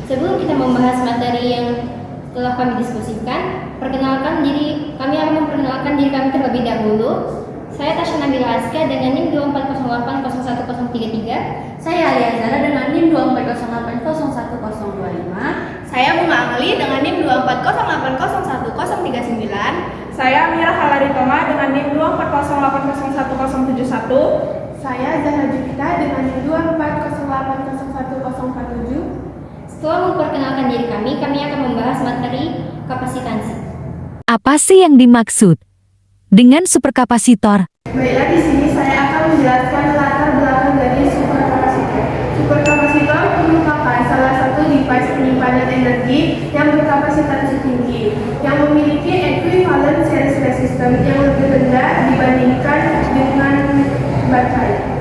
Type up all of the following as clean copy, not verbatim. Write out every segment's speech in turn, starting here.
Sebelum kita membahas materi yang telah kami diskusikan, kami akan memperkenalkan diri kami terlebih dahulu. Saya Tasya Nabila Azka dengan NIM 2408011033. Saya Alia Zara dengan NIM 2408011025. Saya Bunga Ameli dengan NIM 2408011039. Saya Mira Halaritoma dengan NIM 2408011071. Saya Zahra Jupita dengan NIM 2408011047. Setelah memperkenalkan diri kami akan membahas materi kapasitansi. Apa sih yang dimaksud dengan superkapasitor? Baiklah, di sini saya akan menjelaskan latar belakang dari superkapasitor. Superkapasitor merupakan salah satu device penyimpanan energi yang berkapasitansi tinggi, yang memiliki equivalent series resistance yang lebih rendah dibandingkan dengan baterai.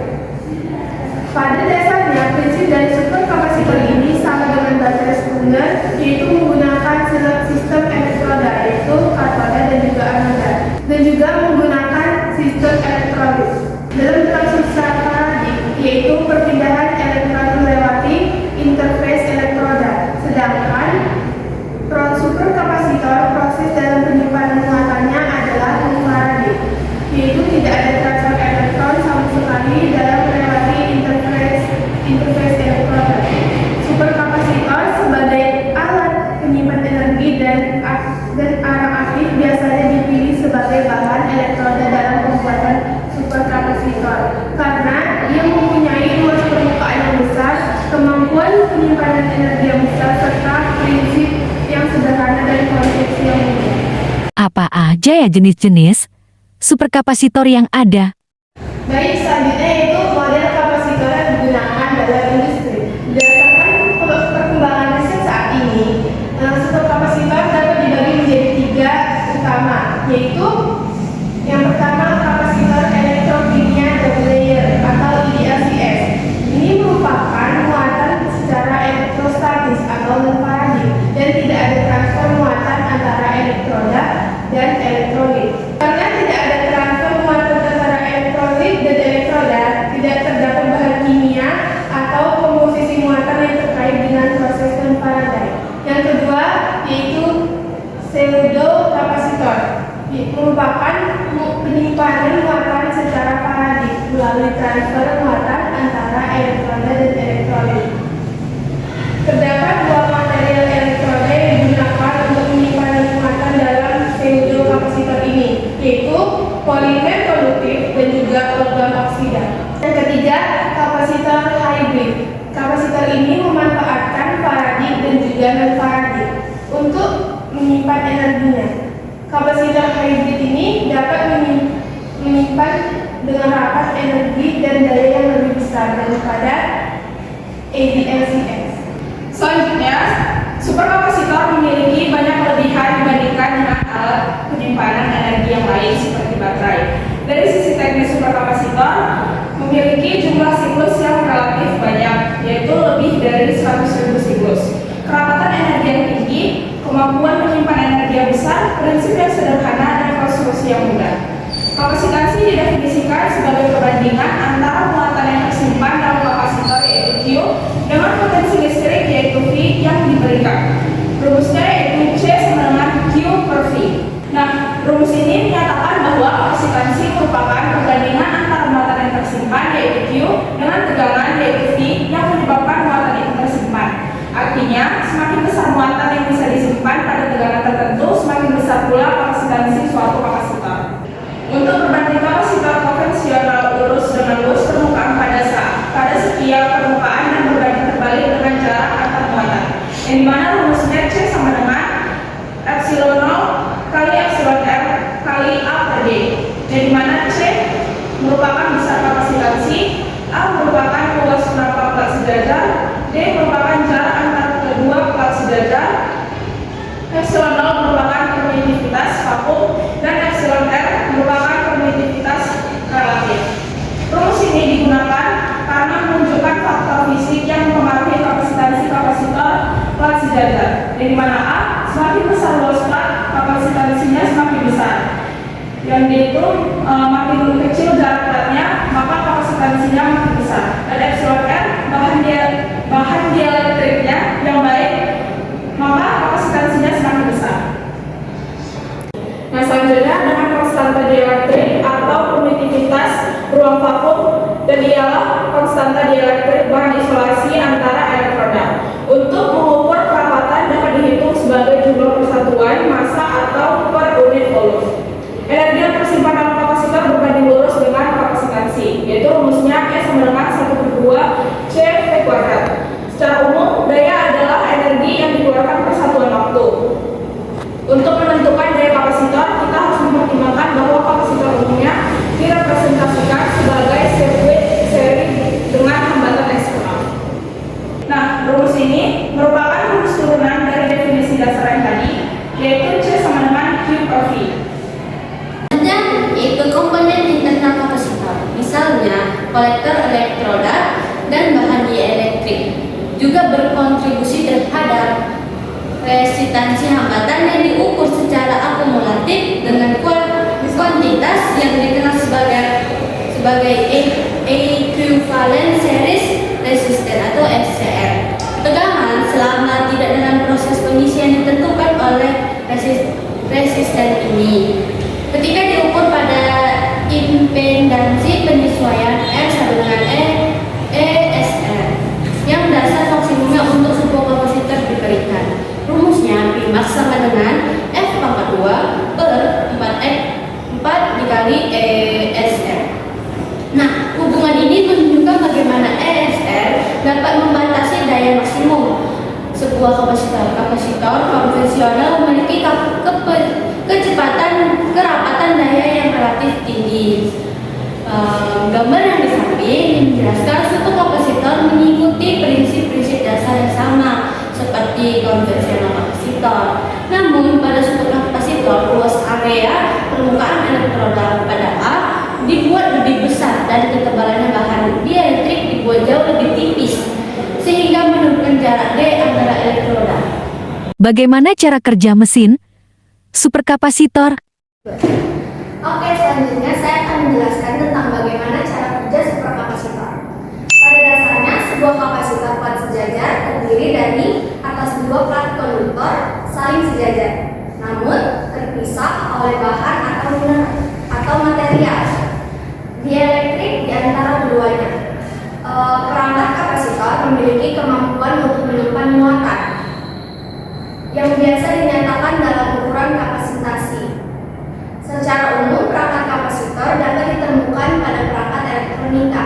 Pada dasarnya, prinsip dari superkapasitor ini sama dengan baterai sekunder, yaitu menggunakan sistem elektroda, yaitu katoda dan juga anoda, dan juga menggunakan sistem elektrolit. Dalam transisi paradigma, yaitu perpindahan elektron melewati interface elektroda. Sedangkan superkapasitor proses dalam penyimpanan muatannya adalah paradigma, yaitu tidak ada transfer elektron sama sekali dalam melewati interface elektroda. Superkapasitor sebagai alat penyimpan energi dan arang aktif biasanya dipilih sebagai bahan elektroda dalam pembuatan superkapasitor karena ia mempunyai luas permukaan yang besar, kemampuan penyimpanan energi yang besar, serta prinsip yang sederhana dan konstruksi yang mudah. Apa aja ya jenis-jenis superkapasitor yang ada? Baik, selanjutnya yaitu model kapasitor yang digunakan dalam industri. Berdasarkan perkembangan riset saat ini, superkapasitor dapat dibagi menjadi 3 utama, yaitu yang pertama kapasitor elektrokimia double layer atau EDLCS. Ini merupakan muatan secara elektrostatis atau non-paradik dan tidak ada transfer muatan antara elektroda dan elektrolit. Karena tidak ada transfer muatan antara elektrolit dan elektroda, tidak terdapat bahan kimia atau komposisi muatan yang terkait dengan proses non-paradik. Yang kedua yaitu pseudo-kapasitor, merupakan penyimpanan muatan secara paradik melalui transfer muatan antara elektroda dan elektrolit. Terdapat dua material elektroda yang digunakan untuk penyimpanan muatan dalam pseudo-kapasitor ini, yaitu polimer konduktif dan juga logam oksida. Yang ketiga, kapasitor hybrid. Kapasitor ini memanfaatkan paradik dan juga non-paradik untuk menyimpan energinya. Kapasitor hybrid ini dapat menyimpan dengan rapat energi dan daya yang lebih besar daripada ADLCS. Selanjutnya, superkapasitor memiliki banyak kelebihan dibandingkan dengan alat penyimpanan energi yang lain seperti baterai. Dari sisi teknis, superkapasitor memiliki jumlah siklus yang relatif banyak, yaitu lebih dari 100.000 siklus. Kerapatan energi yang tinggi, kemampuan menyimpan energi yang besar, prinsip yang sederhana, dan konstruksi yang mudah. Kapasitansi didefinisikan sebagai perbandingan antara muatan yang tersimpan dalam kapasitor yaitu Q dengan potensi listrik yaitu V yang diberikan. Rumusnya yaitu C sama dengan Q per V. Nah, rumus ini menyatakan bahwa kapasitansi merupakan perbandingan antara muatan yang tersimpan yaitu Q dengan tegangan yaitu V yang menyebabkan muatan itu tersimpan. Artinya, semakin besar muatan yang bisa disimpan pada tegangan tertentu, semakin besar pula kapasitansi suatu kapasitor. Untuk berbanding kapasitor konvensional lurus dengan lurus permukaan pada setiap permukaan dan berbanding terbalik dengan jarak antar muatan, yang dimana rumusnya C sama dengan epsilon 0 kali epsilon R kali A per D, yang dimana C merupakan besar kapasitansi, A merupakan luas penapak plat sejajar, D merupakan jarak antar kedua plat sejajar, epsilon 0 merupakan permitivitas vakum, dan epsilon R merupakan permitivitas relatif. Rumus ini digunakan karena menunjukkan faktor fisik yang mempengaruhi kapasitansi kapasitor plat sejajar, yang dimana A semakin besar luas plat, kapasitansinya semakin besar. Yang D itu makin kecil jarak platnya, maka kapasitansinya makin besar. Dan epsilon R bahan dielektrik Jadilah konstanta dielektrik bahan isolasi antara elektroda. Untuk mengukur kerapatan dapat dihitung sebagai jumlah persatuan massa atau per unit volume. Energi yang tersimpan dalam kapasitor berbanding lurus dengan kapasitansi, yaitu rumusnya E sama dengan 1/2 CV². Secara umum, daya adalah energi yang dikeluarkan per satuan waktu. Untuk menentukan daya kapasitor, kita harus mempertimbangkan bahwa kapasitor umumnya direpresentasikan sebagai sirkuit seri dengan hambatan eksternal. Nah, rumus ini merupakan rumus turunan dari definisi dasar yang tadi, yaitu C sama dengan Q per V. Yaitu komponen internal kapasitor, misalnya kolektor elektroda dan bahan dieelektrik, juga berkontribusi terhadap resistansi hambatan yang diukur secara akumulatif dengan kuantitas yang dikenal sebagai equivalent series resistance atau ECR. Tegangan selama tidak dalam proses pengisian ditentukan oleh resisten ini. Ketika diukur pada impedansi penyesuaian R sama dengan ESR, yang dasar maksimumnya untuk sebuah kapasitor diberikan. Rumusnya P max sama dengan F pangkat 2 per 4 dikali ESR. Nah, hubungan ini menunjukkan bagaimana ESR dapat membatasi daya maksimum sebuah kapasitor. Kapasitor konvensional memiliki kerapatan daya yang relatif tinggi. Gambar yang di samping menjelaskan suatu kapasitor mengikuti prinsip-prinsip dasar yang sama seperti konvensional kapasitor. Namun pada suatu kapasitor, luas area permukaan elektroda pada A dibuat lebih besar dan ketebalannya bahan dieelektrik dibuat jauh lebih tipis sehingga menurunkan jarak D antara elektroda. Bagaimana cara kerja mesin superkapasitor? Oke, selanjutnya saya akan menjelaskan tentang bagaimana cara kerja superkapasitor. Pada dasarnya, sebuah kapasitor plat sejajar terdiri dari atas dua plat konduktor saling sejajar, namun terpisah oleh bahan atau material dieelektrik di antara keduanya. Perangkat kapasitor memiliki kemampuan untuk menyimpan muatan yang biasa dinyatakan dalam ukuran kapasitasi. Secara umum, perangkat kapasitor dapat ditemukan pada perangkat elektronika.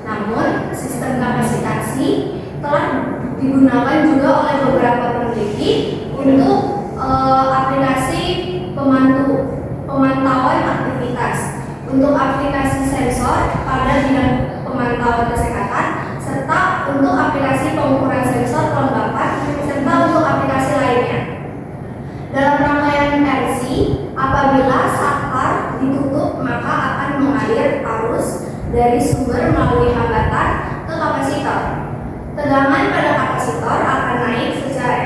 Namun, sistem kapasitasi telah digunakan juga oleh beberapa peneliti untuk aplikasi pemantauan aktivitas, untuk aplikasi sensor pada bidang pemantauan kesehatan, serta untuk aplikasi pengukuran sensor kelembapan, serta untuk aplikasi lainnya. Dalam rangkaian RC, apabila saklar ditutup, maka akan mengalir arus dari sumber melalui hambatan ke kapasitor. Tegangan pada kapasitor akan naik secara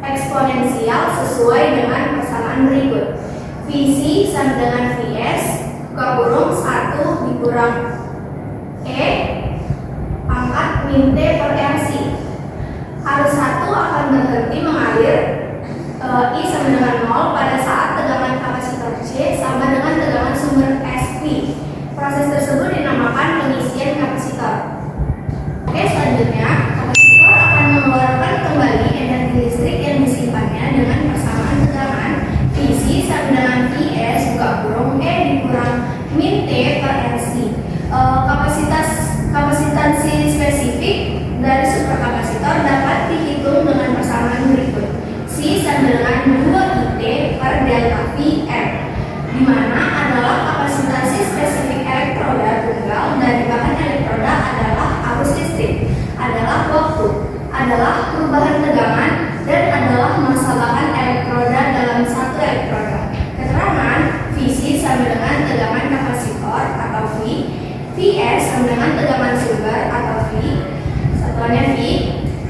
eksponensial sesuai dengan persamaan berikut. Vc sama dengan Vs kurang 1 dikurang E pangkat min T per RC. Arus 1 akan berhenti mengalir I sama dengan 0 pada saat tegangan kapasitor C sama dengan tegangan sumber SP. Proses tersebut dinamakan pengisian kapasitor. Oke, selanjutnya kapasitor akan mengeluarkan kembali energi listrik yang disimpannya dengan persamaan tegangan Vc sama dengan Vs kurang E dikurang min T per RC. Kapasitansi spesifik dari superkapasitor dapat dihitung dengan persamaan berikut. C sama dengan 2IT per delta Vm, di mana adalah kapasitansi spesifik elektroda tunggal dari bahan elektroda adalah arus listrik, adalah waktu, adalah perubahan tegangan, dan adalah massa bahan elektroda dalam satu elektroda. Keterangan Vc sama dengan tegangan kapasitor atau V, Vs sama dengan tegangan sumber atau V, satuannya V,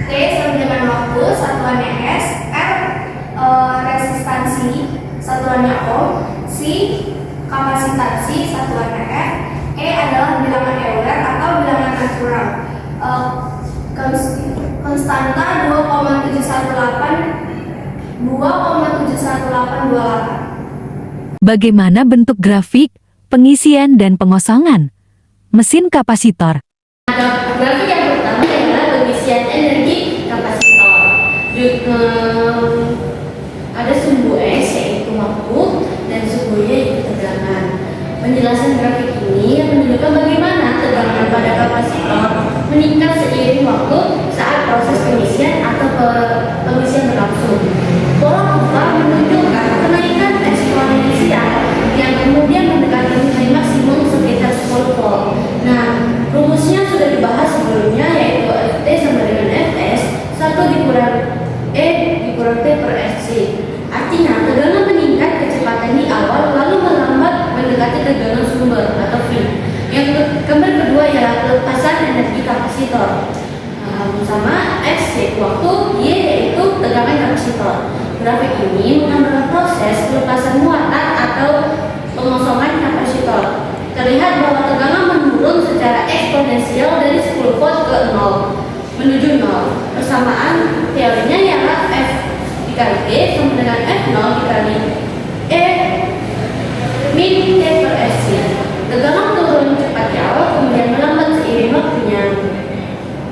T sama dengan waktu, satuannya S, R resistansi, satuannya ohm, C kapasitansi, satuannya F, E adalah bilangan Euler atau bilangan natural. Konstanta 2,71828. Bagaimana bentuk grafik, pengisian dan pengosongan? mesin kapasitor. Grafik yang pertama adalah pengisian energi kapasitor. Ada sumbu S yaitu waktu dan sumbunya yaitu tegangan. Penjelasan grafik ini menunjukkan bagaimana tegangan pada kapasitor meningkat seiring waktu saat proses pengisian atau pengisian berlangsung. Pola kurva menunjukkan kenaikan eksponensial yang kemudian mendekati nilai maksimum sekitar 10 volt. Nah, rumusnya sudah dibahas sebelumnya yaitu Ft sama dengan Fs 1 dikurang E dikurang T per Sc. Artinya tegangan meningkat kecepatan di awal lalu melambat mendekati tegangan sumber atau V. Yang gambar kedua ialah pelepasan energi kapasitor. Sama X yaitu waktu, Y yaitu tegangan kapasitor. Grafik ini menggambarkan proses pelepasan muatan atau pengosongan kapasitor. Terlihat bahwa tegangan menurun secara eksponensial dari 10 volt ke 0 menuju 0. Persamaan teorinya ialah F dikali T sama dengan F0 dikali E min T per Sc. Tegangan turun cepat di awal kemudian melambat seiring waktunya.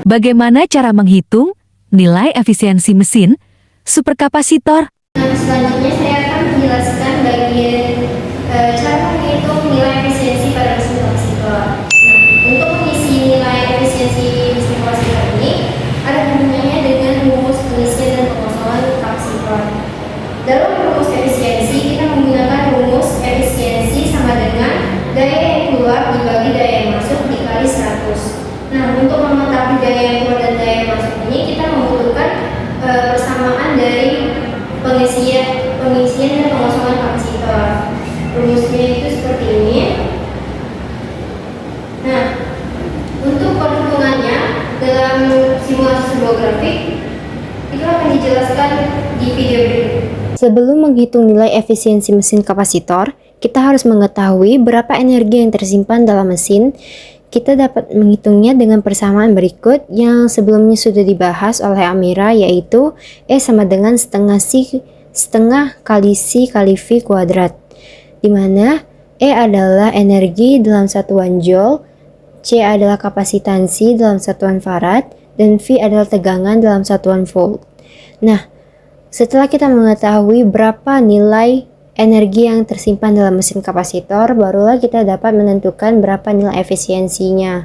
Bagaimana cara menghitung nilai efisiensi mesin superkapasitor? Nah, selanjutnya saya akan menjelaskan bagian cara menghitung nilai efisiensi pada mesin kapasitor. Nah, untuk mengisi nilai efisiensi mesin kapasitor ini ada hubungannya dengan rumus pengisian dan pengosongan kapasitor. Dalam rumus efisiensi kita menggunakan rumus efisiensi sama dengan daya yang keluar dibagi daya yang masuk dikali 100. Nah, untuk mengetahui daya yang keluar dan daya yang masuk ini kita membutuhkan persamaan dari pengisian dan pengosongan kapasitor. Rumusnya itu seperti ini. Nah, untuk perhitungannya dalam simulasi sebuah grafik itu akan dijelaskan di video berikut. Sebelum menghitung nilai efisiensi mesin kapasitor, kita harus mengetahui berapa energi yang tersimpan dalam mesin. Kita dapat menghitungnya dengan persamaan berikut yang sebelumnya sudah dibahas oleh Amira, yaitu E sama dengan setengah kali C kali V kuadrat, di mana E adalah energi dalam satuan joule, C adalah kapasitansi dalam satuan farad, dan V adalah tegangan dalam satuan volt. Nah, setelah kita mengetahui berapa nilai energi yang tersimpan dalam mesin kapasitor, barulah kita dapat menentukan berapa nilai efisiensinya.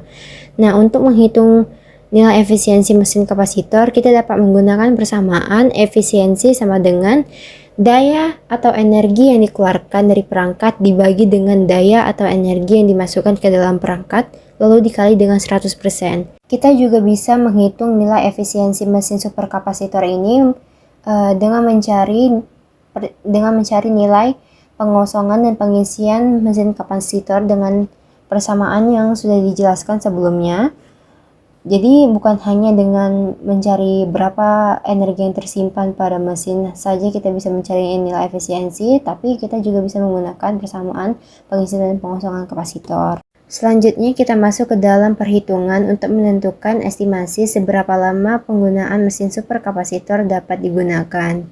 Nah, untuk menghitung nilai efisiensi mesin kapasitor, kita dapat menggunakan persamaan efisiensi sama dengan daya atau energi yang dikeluarkan dari perangkat dibagi dengan daya atau energi yang dimasukkan ke dalam perangkat, lalu dikali dengan 100%. Kita juga bisa menghitung nilai efisiensi mesin superkapasitor ini dengan mencari nilai pengosongan dan pengisian mesin kapasitor dengan persamaan yang sudah dijelaskan sebelumnya. Jadi bukan hanya dengan mencari berapa energi yang tersimpan pada mesin saja kita bisa mencari nilai efisiensi, tapi kita juga bisa menggunakan persamaan pengisian dan pengosongan kapasitor. Selanjutnya kita masuk ke dalam perhitungan untuk menentukan estimasi seberapa lama penggunaan mesin superkapasitor dapat digunakan.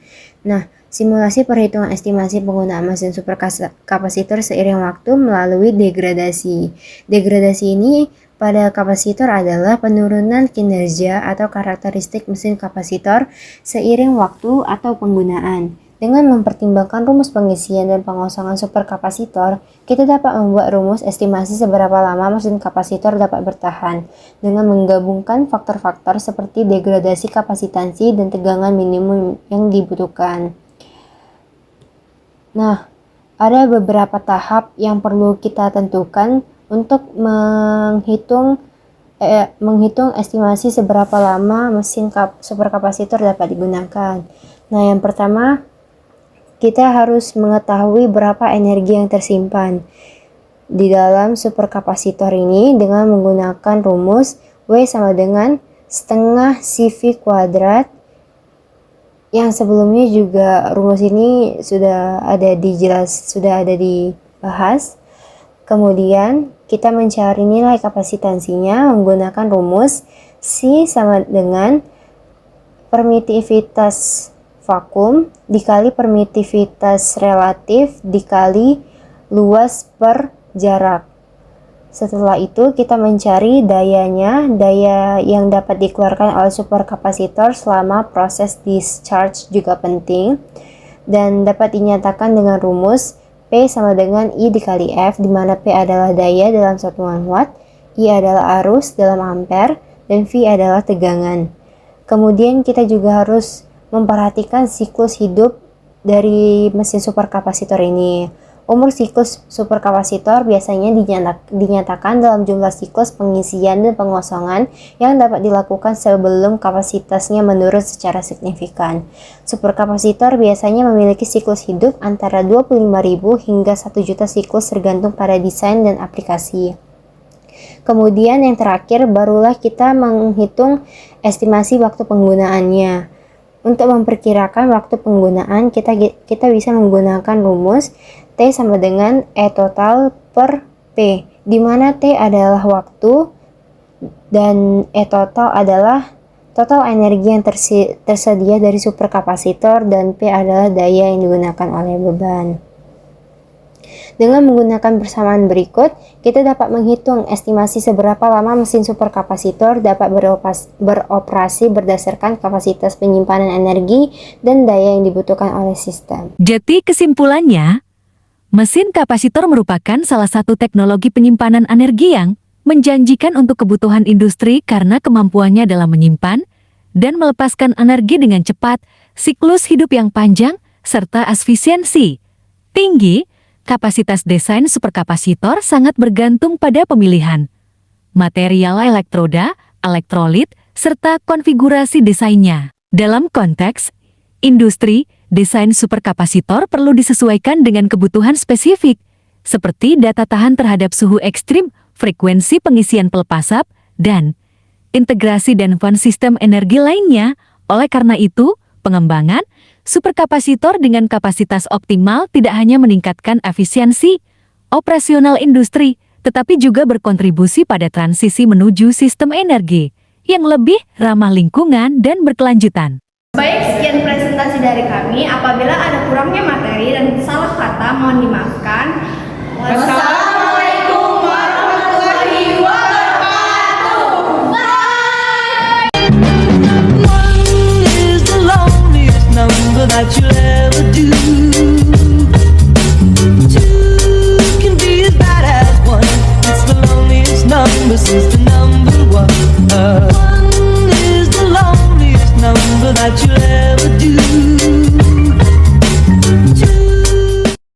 Nah, simulasi perhitungan estimasi penggunaan mesin superkapasitor seiring waktu melalui degradasi. Degradasi ini pada kapasitor adalah penurunan kinerja atau karakteristik mesin kapasitor seiring waktu atau penggunaan. Dengan mempertimbangkan rumus pengisian dan pengosongan superkapasitor, kita dapat membuat rumus estimasi seberapa lama mesin kapasitor dapat bertahan dengan menggabungkan faktor-faktor seperti degradasi kapasitansi dan tegangan minimum yang dibutuhkan. Nah, ada beberapa tahap yang perlu kita tentukan untuk menghitung estimasi seberapa lama mesin superkapasitor dapat digunakan. Nah, yang pertama, kita harus mengetahui berapa energi yang tersimpan di dalam superkapasitor ini dengan menggunakan rumus W sama dengan setengah CV kuadrat, yang sebelumnya juga rumus ini sudah ada dibahas. Kemudian kita mencari nilai kapasitansinya menggunakan rumus C sama dengan permitivitas vakum dikali permitivitas relatif dikali luas per jarak. Setelah itu kita mencari dayanya, daya yang dapat dikeluarkan oleh superkapasitor selama proses discharge juga penting dan dapat dinyatakan dengan rumus P sama dengan I dikali F, di mana P adalah daya dalam satuan watt, I adalah arus dalam ampere, dan V adalah tegangan. Kemudian kita juga harus memperhatikan siklus hidup dari mesin superkapasitor ini. Umur siklus superkapasitor biasanya dinyatakan dalam jumlah siklus pengisian dan pengosongan yang dapat dilakukan sebelum kapasitasnya menurun secara signifikan. Superkapasitor biasanya memiliki siklus hidup antara 25.000 hingga 1 juta siklus tergantung pada desain dan aplikasi. Kemudian yang terakhir barulah kita menghitung estimasi waktu penggunaannya. Untuk memperkirakan waktu penggunaan kita bisa menggunakan rumus T sama dengan E total per P, di mana T adalah waktu dan E total adalah total energi yang tersedia dari superkapasitor dan P adalah daya yang digunakan oleh beban. Dengan menggunakan persamaan berikut, kita dapat menghitung estimasi seberapa lama mesin superkapasitor dapat beroperasi berdasarkan kapasitas penyimpanan energi dan daya yang dibutuhkan oleh sistem. Jadi kesimpulannya, mesin kapasitor merupakan salah satu teknologi penyimpanan energi yang menjanjikan untuk kebutuhan industri karena kemampuannya dalam menyimpan dan melepaskan energi dengan cepat, siklus hidup yang panjang, serta efisiensi tinggi. Kapasitas desain superkapasitor sangat bergantung pada pemilihan material elektroda, elektrolit, serta konfigurasi desainnya. Dalam konteks industri, desain superkapasitor perlu disesuaikan dengan kebutuhan spesifik, seperti data tahan terhadap suhu ekstrim, frekuensi pengisian pelepasap, dan integrasi dan sistem energi lainnya. Oleh karena itu, pengembangan superkapasitor dengan kapasitas optimal tidak hanya meningkatkan efisiensi operasional industri, tetapi juga berkontribusi pada transisi menuju sistem energi yang lebih ramah lingkungan dan berkelanjutan. Baik, sekian presentasi dari kami. Apabila ada kurangnya materi dan salah kata, mohon dimaafkan. Wassalamualaikum warahmatullahi wabarakatuh. One is the loneliest number that you'll